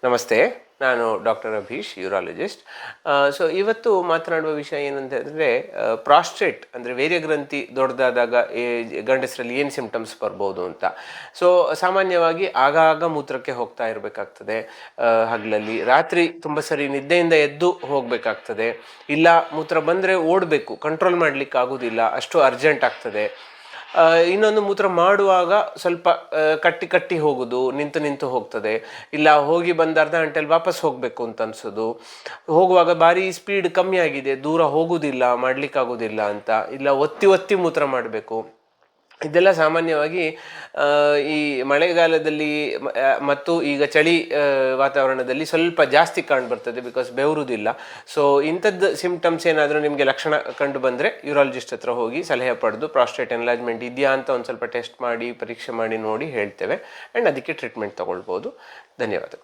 ನಮಸ್ತೆ, ನಾನು doctor Abhish, urologist. So ಇವತ್ತು ಮಾತನಾಡುವ ವಿಷಯ ಏನಂತಂದರೆ, ಪ್ರಾಸ್ಟೇಟ್ ಅಂದರೆ ವೀರ್ಯಗ್ರಂಥಿ ದೊಡ್ಡದಾದಾಗ ಗಂಡಸರಲ್ಲಿ ಏನು ಸಿಂಪ್ಟಮ್ಸ್ ಬರ್ಬೋದು ಅಂತ. ಸೊ ಸಾಮಾನ್ಯವಾಗಿ ಆಗಾಗ ಮೂತ್ರಕ್ಕೆ ಹೋಗ್ತಾ ಇರಬೇಕಾಗ್ತದೆ, ಹಗಲಲ್ಲಿ ರಾತ್ರಿ ತುಂಬ ಸರಿ ನಿದ್ದೆಯಿಂದ ಎದ್ದು ಹೋಗಬೇಕಾಗ್ತದೆ, ಇಲ್ಲ ಮೂತ್ರ ಬಂದರೆ ಓಡಬೇಕು, ಕಂಟ್ರೋಲ್ ಮಾಡಲಿಕ್ಕೆ ಆಗೋದಿಲ್ಲ, ಅಷ್ಟು ಅರ್ಜೆಂಟ್ ಆಗ್ತದೆ. ಇನ್ನೊಂದು ಮೂತ್ರ ಮಾಡುವಾಗ ಸ್ವಲ್ಪ ಕಟ್ಟಿ ಕಟ್ಟಿ ಹೋಗೋದು, ನಿಂತು ಹೋಗ್ತದೆ, ಇಲ್ಲ ಹೋಗಿ ಬಂದ ಅರ್ಧ ಗಂಟೆಯಲ್ಲಿ ವಾಪಸ್ ಹೋಗಬೇಕು ಅಂತ ಅನ್ಸೋದು, ಹೋಗುವಾಗ ಭಾರಿ ಸ್ಪೀಡ್ ಕಮ್ಮಿ ಆಗಿದೆ, ದೂರ ಹೋಗುವುದಿಲ್ಲ, ಮಾಡಲಿಕ್ಕಾಗೋದಿಲ್ಲ ಅಂತ, ಇಲ್ಲ ಒತ್ತಿ ಮೂತ್ರ ಮಾಡಬೇಕು. ಇದೆಲ್ಲ ಸಾಮಾನ್ಯವಾಗಿ ಈ ಮಳೆಗಾಲದಲ್ಲಿ ಮತ್ತು ಈಗ ಚಳಿ ವಾತಾವರಣದಲ್ಲಿ ಸ್ವಲ್ಪ ಜಾಸ್ತಿ ಕಾಣ್ಬರ್ತದೆ, ಬಿಕಾಸ್ ಬೆವರುವುದಿಲ್ಲ. ಸೊ ಇಂಥದ್ದು ಸಿಂಪ್ಟಮ್ಸ್ ಏನಾದರೂ ನಿಮಗೆ ಲಕ್ಷಣ ಕಂಡು ಬಂದರೆ ಯೂರಾಲಜಿಸ್ಟ್ ಹತ್ರ ಹೋಗಿ ಸಲಹೆ ಪಡೆದು ಪ್ರಾಸ್ಟೇಟ್ ಎನ್ಲಾರ್ಜ್ಮೆಂಟ್ ಇದೆಯಾ ಅಂತ ಒಂದು ಸ್ವಲ್ಪ ಟೆಸ್ಟ್ ಮಾಡಿ, ಪರೀಕ್ಷೆ ಮಾಡಿ ನೋಡಿ ಹೇಳ್ತೇವೆ, ಆ್ಯಂಡ್ ಅದಕ್ಕೆ ಟ್ರೀಟ್ಮೆಂಟ್ ತೊಗೊಳ್ಬೋದು. ಧನ್ಯವಾದ.